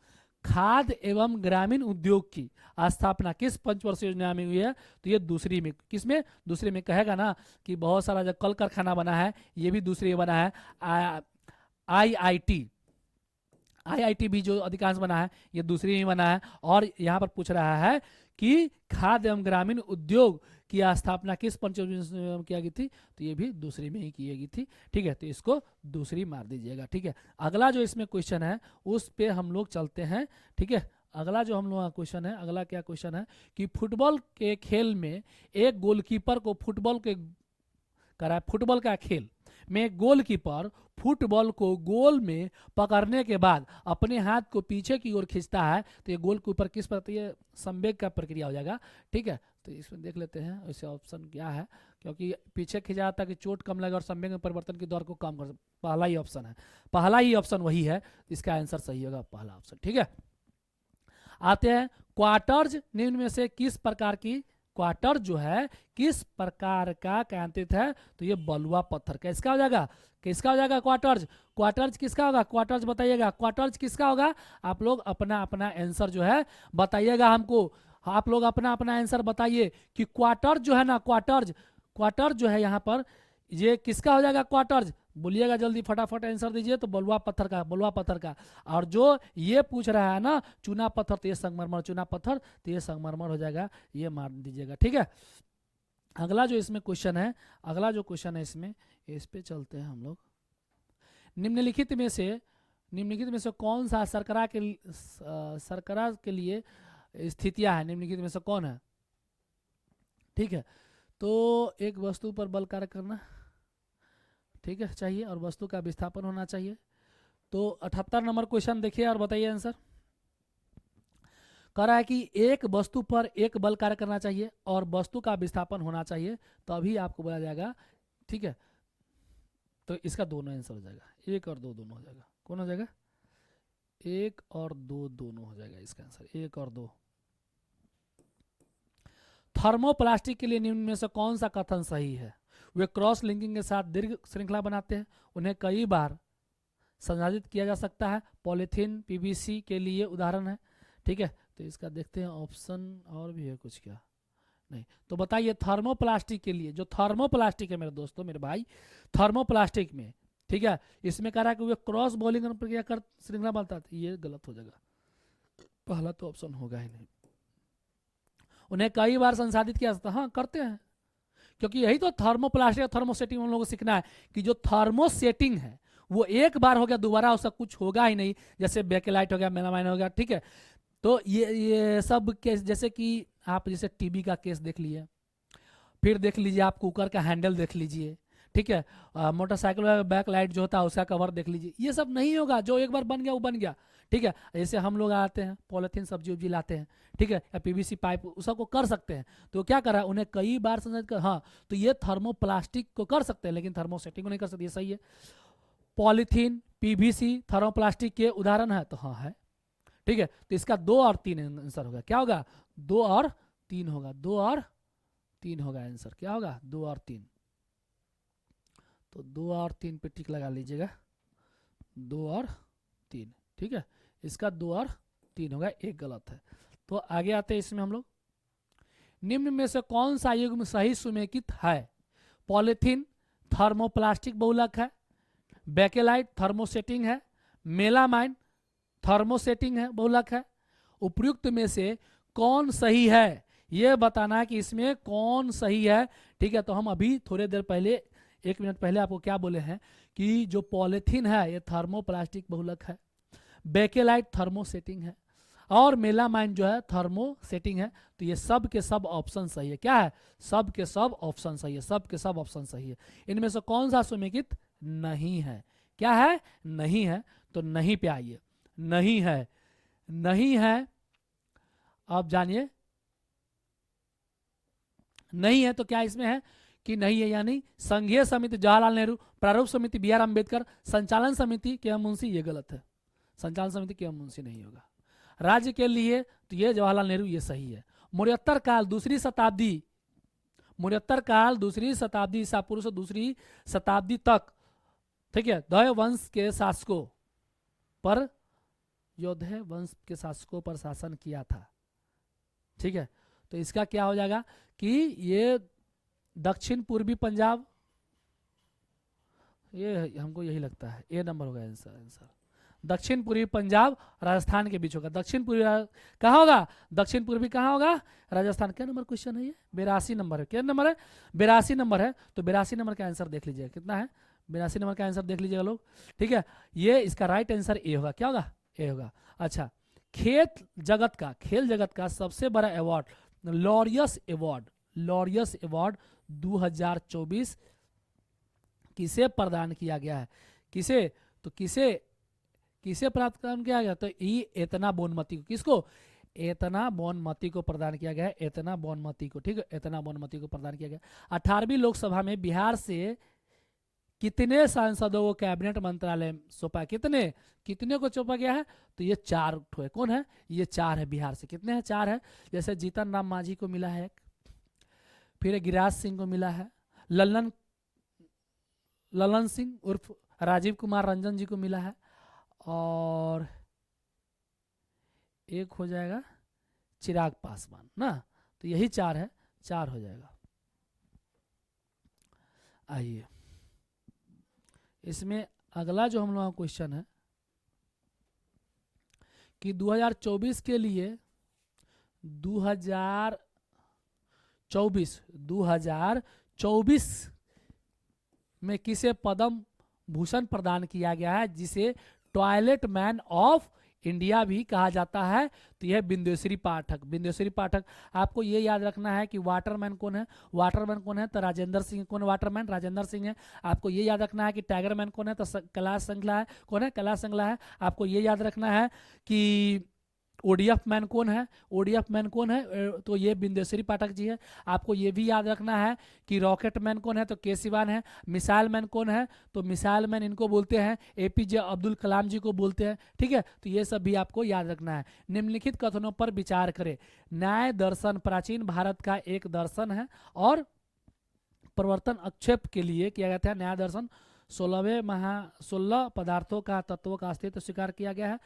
खाद्य एवं ग्रामीण उद्योग की स्थापना किस पंचवर्षीय योजना में हुई है? तो ये दूसरी में। किसमें? दूसरी में। कहेगा ना कि बहुत सारा जो कल कारखाना बना है ये भी दूसरी में बना है। आईआईटी भी जो अधिकांश बना है ये दूसरी में बना है। और यहाँ पर पूछ रहा है कि खाद्य एवं ग्रामीण उद्योग की स्थापना किस पंचवर्षीय में किया गई थी? तो ये भी दूसरी में ही की गई थी। ठीक है, तो इसको दूसरी मार दीजिएगा। ठीक है, अगला जो इसमें क्वेश्चन है उस पे हम लोग चलते हैं। ठीक है, अगला जो हम लोग का क्वेश्चन है, अगला क्या क्वेश्चन है कि फुटबॉल के खेल में एक गोलकीपर को फुटबॉल का खेल में गोलकीपर फुटबॉल को गोल में पकड़ने के बाद अपने हाथ को पीछे की ओर खींचता है, तो ये गोलकीपर किस पर? तो ये संवेग का प्रक्रिया हो जाएगा। ठीक है, तो इसमें देख लेते हैं वैसे ऑप्शन क्या है, क्योंकि पीछे खींचा जाता है कि चोट कम लगे और संवेग में परिवर्तन की दर को कम कर। पहला ही ऑप्शन है, पहला ही ऑप्शन वही है। इसका आंसर सही होगा पहला ऑप्शन। ठीक है, आते हैं क्वार्टर्स निम्न में से किस प्रकार की क्वार्टर जो है किस प्रकार का कहते है? तो ये बलुआ पत्थर का। इसका हो जाएगा, किसका हो जाएगा? क्वार्टर्स किसका होगा? क्वार्टर्स बताइएगा। क्वार्टर्स किसका होगा? आप लोग अपना अपना आंसर जो है बताइएगा हमको। आप लोग अपना अपना आंसर बताइए कि क्वार्टर जो है ना, क्वार्टर जो है यहाँ पर ये किसका हो जाएगा क्वार्टर्स, बोलिएगा जल्दी फटाफट आंसर दीजिए। तो बलुआ पत्थर का, बलुआ पत्थर का। और जो ये पूछ रहा है ना चूना पत्थर, तो ये संगमरमर, चूना पत्थर तो ये संगमरमर हो जाएगा, ये मार दीजिएगा, ठीक है। अगला जो इसमें क्वेश्चन है, अगला जो क्वेश्चन है इसमें, इस पे चलते हैं हम लोग। निम्नलिखित में से कौन सा शर्करा के लिए स्थितियां है, निम्नलिखित में से कौन है, ठीक है। तो एक वस्तु पर बल कार्य करना, ठीक है, चाहिए, और वस्तु का विस्थापन होना चाहिए। तो 78 नंबर क्वेश्चन देखिए और बताइए आंसर। कह रहा है कि एक वस्तु पर एक बल कार्य करना चाहिए और वस्तु का विस्थापन होना चाहिए, तभी आपको बोला जाएगा, ठीक है। तो इसका दोनों आंसर हो जाएगा, एक और दो दोनों हो जाएगा। कौन हो जाएगा, एक और दो दोनों हो जाएगा इसका आंसर, एक और दो। थर्मोप्लास्टिक के लिए निम्न में से कौन सा कथन सही है, वे क्रॉस लिंकिंग के साथ दीर्घ श्रृंखला बनाते हैं, उन्हें कई बार संसाधित किया जा सकता है, पॉलीथीन पीवीसी के लिए उदाहरण है, ठीक है। तो इसका देखते हैं ऑप्शन, और भी है कुछ क्या, नहीं। तो बताइए थर्मोप्लास्टिक के लिए, जो थर्मोप्लास्टिक है मेरे दोस्तों, मेरे भाई, थर्मोप्लास्टिक में, ठीक है, इसमें कह रहा है कि वे क्रॉस बॉलिंग प्रक्रिया कर श्रृंखला बनता है, ये गलत हो जाएगा, पहला तो ऑप्शन होगा ही नहीं। उन्हें कई बार संसाधित किया जाता है, हाँ करते हैं, क्योंकि यही तो थर्मोप्लास्टिक, थर्मोसेटिंग हम लोगों को सीखना है कि जो थर्मोसेटिंग है वो एक बार हो गया, दोबारा उसका कुछ होगा ही नहीं, जैसे बेकेलाइट हो गया, मेलामाइन हो गया, ठीक है। तो ये सब केस, जैसे कि आप जैसे टीबी का केस देख लिए, फिर देख लीजिए आप कुकर का हैंडल देख लीजिए, ठीक है, मोटरसाइकिल का बैक लाइट जो होता है उसका कवर देख लीजिए, ये सब नहीं होगा, जो एक बार बन गया वो बन गया, ठीक है। जैसे हम लोग आते हैं पॉलिथीन सब्जी उब्जी लाते हैं, ठीक है, या पीवीसी पाइप, उस सबको कर सकते हैं, तो क्या करा, उन्हें कई बार संसाधित कर, हाँ, तो ये थर्मोप्लास्टिक को कर सकते हैं लेकिन थर्मोसेटिंग को नहीं कर सकते, ये सही है। पॉलीथीन पीवीसी थर्मोप्लास्टिक के उदाहरण है, तो हाँ है, ठीक है। तो इसका 2 और 3 आंसर होगा, क्या होगा, 2 और 3 होगा, 2 और 3 होगा आंसर, क्या होगा, 2 और 3। तो 2 और 3 पे टिक लगा लीजिएगा, 2 और 3, ठीक है। इसका 2 और 3 होगा, एक गलत है। तो आगे आते हैं इसमें हम लोग, निम्न में से कौन सा युग्म सही सुमेकित है, पॉलीथीन थर्मोप्लास्टिक बहुलक है, बेकेलाइट थर्मोसेटिंग है, मेलामाइन थर्मोसेटिंग है, बहुलक है, उपयुक्त में से कौन सही है, यह बताना है कि इसमें कौन सही है, ठीक है। तो हम अभी थोड़ी देर पहले, 1 मिनट पहले आपको क्या बोले हैं कि जो पॉलीथीन है ये थर्मोप्लास्टिक बहुलक है, बेकेलाइट थर्मोसेटिंग है, और मेलामाइन जो है थर्मोसेटिंग है। तो ये सब के सब ऑप्शन सही है, क्या है, सब के सब ऑप्शन सही है, सब के सब ऑप्शन सही है। इनमें से कौन सा सुमेकित नहीं है, क्या है, नहीं है। तो नहीं पे आइए, नहीं है, नहीं है, अब जानिए, नहीं है तो क्या इसमें है कि नहीं है, यानी संघीय समिति जवाहरलाल नेहरू, प्रारूप समिति बी आर अम्बेडकर, संचालन समिति के एम मुंशी, ये गलत है, संचालन समिति के एम मुंशी नहीं होगा। राज्य के लिए तो ये जवाहरलाल नेहरू, ये सही है। मौर्योत्तर काल दूसरी शताब्दी, मौर्योत्तर काल दूसरी शताब्दी ईसा पूर्व से दूसरी शताब्दी तक, ठीक है, द्वय वंश के शासकों पर, योद्धे वंश के शासकों पर शासन किया था, ठीक है। तो इसका क्या हो जाएगा कि ये दक्षिण पूर्वी पंजाब, ये हमको यही लगता है, ए नंबर होगा आंसर। दक्षिण पूर्वी पंजाब राजस्थान के बीच होगा, दक्षिण पूर्वी कहाँ होगा, दक्षिण पूर्वी कहाँ होगा, राजस्थान। क्या नंबर क्वेश्चन है ये, 82 नंबर है, क्या नंबर है, 82 नंबर है। तो 82 नंबर का आंसर देख लीजिएगा, कितना है, 82 नंबर का आंसर देख लीजिएगा लोग, ठीक है। ये इसका राइट आंसर ए होगा, क्या होगा, ए होगा। अच्छा, खेल जगत का सबसे बड़ा अवार्ड, लॉरियस अवार्ड 2024 किसे प्रदान किया गया है, किसे प्राप्त किया गया, तो एतना बोनमती को, किसको, एतना बोनमती को प्रदान किया गया है, एतना बोनमती को, ठीक है, एतना बोनमती को प्रदान किया गया। 18वीं लोकसभा में बिहार से कितने सांसदों को कैबिनेट मंत्रालय सौंपा, कितने को सौंपा गया है, तो ये 4 ठो है, कौन है, ये 4 है, बिहार से कितने हैं, 4 है। जैसे जीतन राम मांझी को मिला है, फिर गिरिराज सिंह को मिला है, ललन सिंह उर्फ राजीव कुमार रंजन जी को मिला है, और एक हो जाएगा चिराग पासवान ना। तो यही 4 है, 4 हो जाएगा। आइए इसमें अगला जो हम लोग का क्वेश्चन है कि 2024 के लिए 2024 में किसे पद्म भूषण प्रदान किया गया है, जिसे टॉयलेट मैन ऑफ इंडिया भी कहा जाता है। तो यह बिंदेश्वरी पाठक। बिंदेश्वरी पाठक, आपको ये याद रखना है कि वाटरमैन कौन है, वाटरमैन कौन है, तो राजेंद्र सिंह। कौन वाटरमैन? राजेंद्र सिंह है। आपको ये याद रखना है कि टाइगरमैन कौन है, तो कैलाश संगला है। कौन है? कैलाश संगला है। आपको ये याद रखना है कि ओडीएफ मैन कौन है, ओडीएफ मैन कौन है, तो ये बिंदेश्वरी पाठक जी है। आपको ये भी याद रखना है कि रॉकेट मैन कौन है, तो के सिवान है। मिसाइल मैन कौन है, तो मिसाइल मैन इनको बोलते हैं एपीजे अब्दुल कलाम जी को बोलते हैं। ठीक है, तो ये सब भी आपको याद रखना है। निम्नलिखित कथनों पर विचार करें। न्याय दर्शन प्राचीन भारत का एक दर्शन है और प्रवर्तन आक्षेप के लिए किया गया था। न्याय दर्शन 16 पदार्थों का तत्वों का अस्तित्व स्वीकार किया गया है।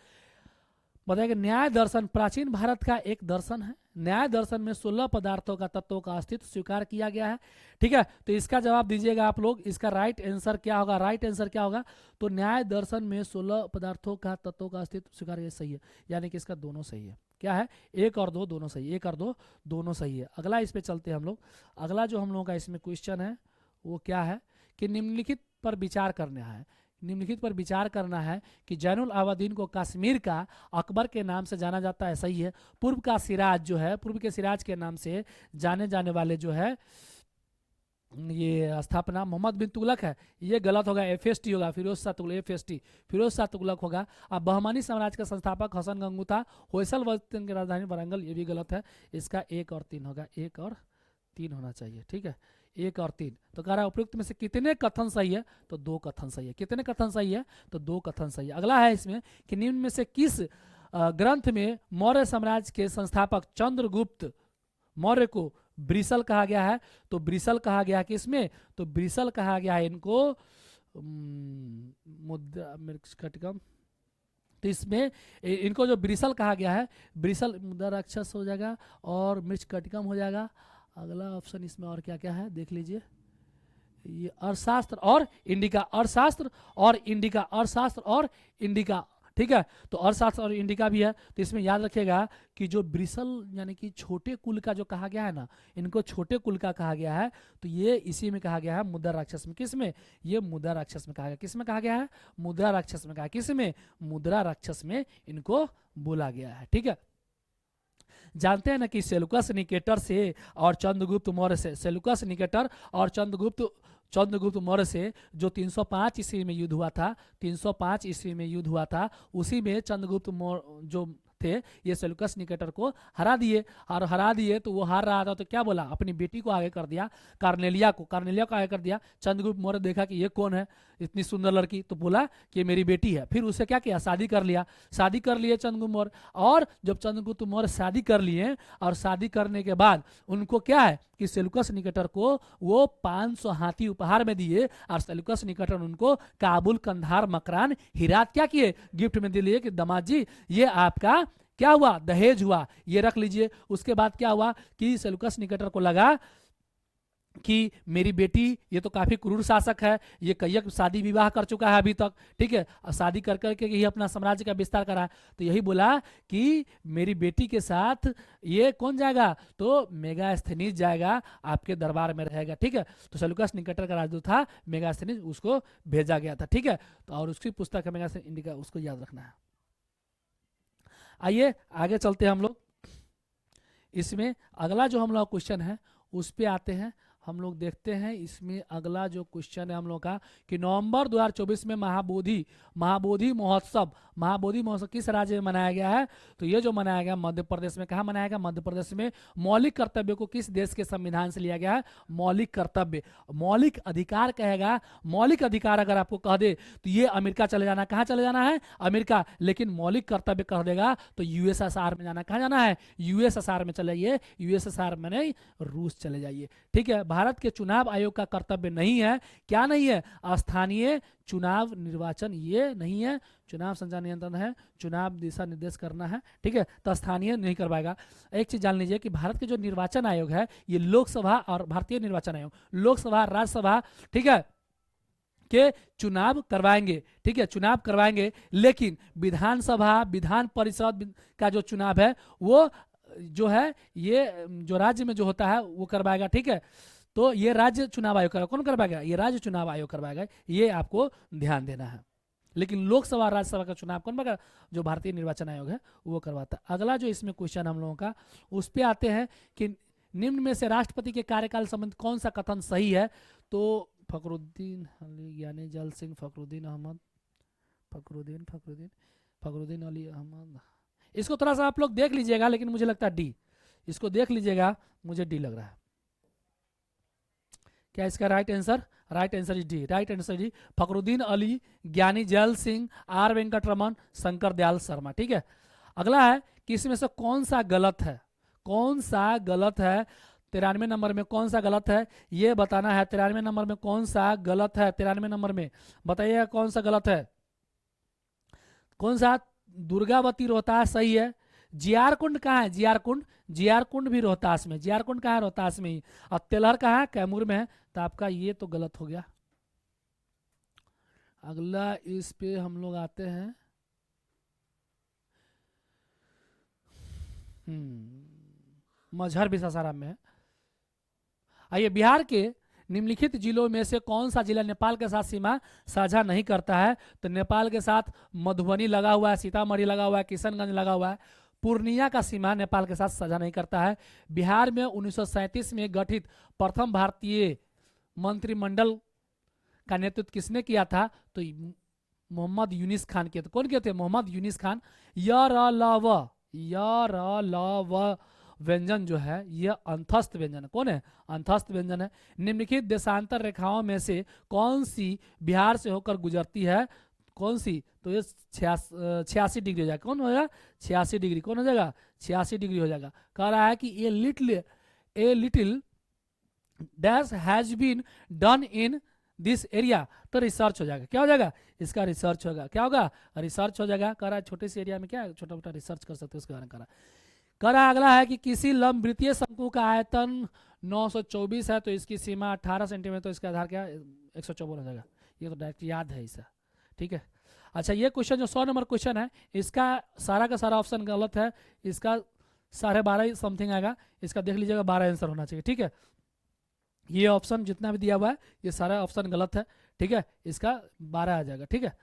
बताइए, न्याय दर्शन प्राचीन भारत का एक दर्शन है। न्याय दर्शन में 16 पदार्थों का तत्वों का अस्तित्व स्वीकार किया गया है। ठीक है, तो इसका जवाब दीजिएगा आप लोग। इसका राइट आंसर क्या होगा? राइट आंसर क्या होगा? तो न्याय दर्शन में 16 पदार्थों का तत्वों का अस्तित्व स्वीकार किया, सही है। यानी कि इसका दोनों सही है। क्या है? 1 और 2 दोनों सही, 1 और 2 दोनों सही है। अगला इस पे चलते हैं हम लोग। अगला जो हम लोगों का इसमें क्वेश्चन है वो क्या है कि निम्नलिखित पर विचार करना है। निम्नलिखित पर विचार करना है कि जैनुल आबदीन को कश्मीर का अकबर के नाम से जाना जाता है, सही है। पूर्व का सिराज जो है, पूर्व के सिराज के नाम से जाने जाने वाले जो है ये स्थापना मोहम्मद बिन तुगलक है, ये गलत होगा। एफएसटी होगा, फिरोज शाह तुगलक। एफएसटी फिरोज शाह तुगलक होगा। अब बहमानी साम्राज्य का संस्थापक हसन गंगू था। होयसल वतन की राजधानी वारंगल, ये भी गलत है। इसका 1 और 3 होगा, 1 और 3 होना चाहिए। ठीक है, 1 और 3। तो कह रहा है उपयुक्त में से कितने कथन सही है, तो 2 कथन सही है। कितने कथन सही है, तो 2 कथन सही है। अगला है इसमें कि निम्न में से किस ग्रंथ में मौर्य साम्राज्य के संस्थापक चंद्रगुप्त मौर्य को ब्रिसल कहा गया है। तो ब्रिसल कहा गया है किसमें, तो ब्रिसल कहा गया है इनको मुद्रा मृच्छकटिकम। तो इसमें इनको जो ब्रिसल कहा गया है, ब्रिसल मुद्रा राक्षस हो जाएगा और मृच्छकटिकम हो जाएगा। अगला ऑप्शन इसमें और क्या क्या है देख लीजिए। ये अर्थशास्त्र और इंडिका, अर्थशास्त्र और इंडिका, अर्थशास्त्र और इंडिका। ठीक है, तो अर्थशास्त्र और इंडिका भी है। तो इसमें याद रखिएगा कि जो ब्रिसल यानी कि छोटे कुल का जो कहा गया है ना, इनको छोटे कुल का कहा गया है। तो ये इसी में कहा गया है मुद्रा राक्षस में। किस में? ये मुद्रा राक्षस में कहा गया। किस में कहा गया है? मुद्रा राक्षस में कहा। किस में? मुद्रा राक्षस में इनको बोला गया है। ठीक है, जानते हैं ना कि सेलुकस निकेटर से और चंद्रगुप्त मौर्य से, सेलुकस निकेटर और चंद्रगुप्त मौर्य से जो 305 ईस्वी में युद्ध हुआ था, 305 ईस्वी में युद्ध हुआ था, उसी में चंद्रगुप्त मौर्य जो थे ये सेलुकस निकेटर को हरा दिए। और हरा दिए तो वो हार रहा था, तो क्या बोला? अपनी बेटी को आगे कर दिया, कार्नेलिया को आगे कर दिया। चंद्रगुप्त मौर्य देखा कि ये कौन है इतनी सुंदर लड़की, तो बोला कि ये मेरी बेटी है। फिर उसे क्या किया? शादी कर लिया। शादी कर लिए चंद्रगुप्त मौर्य। और जब चंद्रगुप्त मौर्य शादी कर लिए और शादी करने के बाद उनको क्या है कि सेलुकस निकेटर को वो 500 हाथी उपहार में दिए और सेलुकस निकेटर उनको काबुल, कंधार, मकरान, हिरात क्या किए? गिफ्ट में दिए कि दामाद जी ये आपका क्या हुआ? दहेज हुआ, ये रख लीजिए। उसके बाद क्या हुआ कि सेलुकस निकेटर को लगा कि मेरी बेटी ये तो काफी क्रूर शासक है, ये कई शादी विवाह कर चुका है अभी तक। ठीक है, शादी कर करके ही अपना साम्राज्य का विस्तार करा है। तो यही बोला कि मेरी बेटी के साथ ये कौन जाएगा? तो मेगास्थनीज जाएगा, आपके दरबार में रहेगा। ठीक है, तो सेलुकस निकेटर का राजदूत था मेगास्थनीज, उसको भेजा गया था। ठीक है, तो और उसकी पुस्तक है मेगास्थनीज इंडिका, उसको याद रखना है। आइए आगे चलते हैं हम लोग। इसमें अगला जो हम लोग क्वेश्चन है उस पे आते हैं। हम लोग देखते हैं इसमें अगला जो क्वेश्चन है हम लोग का कि नवंबर 2024 में महाबोधि महोत्सव किस राज्य में मनाया गया है? तो ये जो मनाया गया मध्य प्रदेश में। कहाँ मनाया गया? मध्य प्रदेश में। मौलिक कर्तव्य को किस देश के संविधान से लिया गया है? मौलिक कर्तव्य, मौलिक अधिकार कहेगा। मौलिक अधिकार अगर आपको कह दे तो ये अमेरिका चले जाना। कहाँ चले जाना है? अमेरिका। लेकिन मौलिक कर्तव्य कह देगा तो यूएसएसआर में जाना। कहाँ जाना है? यूएसएसआर में चले जाइए। यूएसएसआर में नहीं, रूस चले जाइए। ठीक है, भारत के चुनाव आयोग का कर्तव्य नहीं है, क्या नहीं है? स्थानीय चुनाव निर्वाचन ये नहीं है, चुनाव संचालन नियंत्रण है, चुनाव दिशा निर्देश करना है। ठीक है, तो स्थानीय नहीं करवाएगा। एक चीज जान लीजिए कि भारत के जो निर्वाचन आयोग है ये लोकसभा और भारतीय निर्वाचन आयोग, लोकसभा, राज्यसभा, ठीक है, के चुनाव करवाएंगे, ठीक है, चुनाव करवाएंगे, लेकिन विधानसभा विधान परिषद का जो चुनाव है वो जो है ये जो राज्य में जो होता है वो करवाएगा, ठीक है। तो ये राज्य चुनाव आयोग कौन करवाएगा, ये राज्य चुनाव आयोग करवाएगा, ये आपको ध्यान देना है। लेकिन लोकसभा राज्यसभा का चुनाव कौन करवाएगा, जो भारतीय निर्वाचन आयोग है वो करवाता है। अगला जो इसमें क्वेश्चन हम लोगों का उस पर आते हैं कि निम्न में से राष्ट्रपति के कार्यकाल संबंधी कौन सा कथन सही है। तो फखरुद्दीन अली ज्ञानी जैल सिंह, फखरुद्दीन अहमद, फखरुद्दीन अली अहमद, इसको थोड़ा सा आप लोग देख लीजिएगा, लेकिन मुझे लगता है डी, इसको देख लीजिएगा, मुझे डी लग रहा है। क्या इसका right answer, right answer is D, right answer D Fakhruddin Ali ज्ञानी जैल सिंह, आर वेंकटरमन, शंकर दयाल शर्मा, ठीक है। अगला है कि इसमें से कौन सा गलत है, कौन सा गलत है, 93 नंबर में कौन सा गलत है ये बताना है। 93 नंबर में कौन सा गलत है, 93 नंबर में बताइएगा कौन सा गलत है, कौन सा। दुर्गावती रोहतास सही है। जीआर कुंड कहाँ है, जीआर कुंड भी रोहतास में, जीआर कुंड कहाँ है, रोहतास में ही। और तेलहर कहाँ है, कैमूर में है, तो आपका ये तो गलत हो गया। अगला इस पे हम लोग आते हैं, मजहर भी सासाराम में है। आइए, बिहार के निम्नलिखित जिलों में से कौन सा जिला नेपाल के साथ सीमा साझा नहीं करता है। तो नेपाल के साथ मधुबनी लगा हुआ है, सीतामढ़ी लगा हुआ है, किशनगंज लगा हुआ है, पूर्णिया का सीमा नेपाल के साथ साझा नहीं करता है। बिहार में 1937 में गठित प्रथम भारतीय मंत्रिमंडल का नेतृत्व किसने किया था। तो मोहम्मद यूनिस खान के, तो कौन के थे, मोहम्मद यूनिस खान। य व्यंजन जो है ये अंतस्थ व्यंजन है, कौन है, अंतस्थ व्यंजन है। निम्नलिखित देशांतर रेखाओं में से कौन सी बिहार से होकर गुजरती है, कौन सी, तो ये 86 डिग्री हो जाएगा, कौन हो जाएगा 86 डिग्री, कौन हो जाएगा 86 डिग्री हो जाएगा। कह रहा है कि ये little dash has been done in this area, तो रिसर्च हो जाएगा, क्या हो जाएगा, इसका रिसर्च होगा, क्या होगा, रिसर्च हो जाएगा। कह रहा है छोटे से एरिया में क्या छोटा मोटा रिसर्च कर सकते हो, उसके बारे में कह रहा है। अगला है कि किसी लंबवृत्तीय शंकु का आयतन 924 है, तो इसकी सीमा 18 सेंटीमीटर, तो इसका आधार क्या 154 हो जाएगा। ये तो डायरेक्ट याद है इसे, ठीक है। अच्छा, ये क्वेश्चन जो 100 नंबर क्वेश्चन है, इसका सारा का सारा ऑप्शन गलत है, इसका 12.5 समथिंग आएगा, इसका देख लीजिएगा 12 आंसर होना चाहिए, ठीक है। ये ऑप्शन जितना भी दिया हुआ है ये सारा ऑप्शन गलत है, ठीक है, इसका 12 आ जाएगा, ठीक है।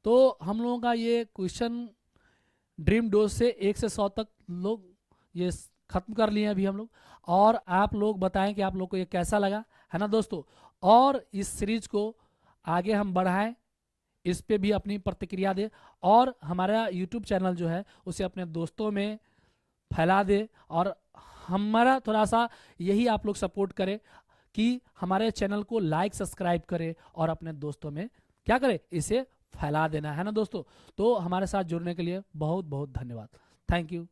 तो हम लोगों का ये क्वेश्चन ड्रीम डोज से 1 से 100 तक लोग ये खत्म कर लिए अभी हम लोग, और आप लोग बताएं कि आप लोग को ये कैसा लगा, है ना दोस्तों। और इस सीरीज को आगे हम बढ़ाएं, इस पे भी अपनी प्रतिक्रिया दे, और हमारा यूट्यूब चैनल जो है उसे अपने दोस्तों में फैला दे, और हमारा थोड़ा सा यही आप लोग सपोर्ट करें कि हमारे चैनल को लाइक सब्सक्राइब करें और अपने दोस्तों में क्या करें, इसे फैला देना, है ना दोस्तों। तो हमारे साथ जुड़ने के लिए बहुत बहुत धन्यवाद, थैंक यू।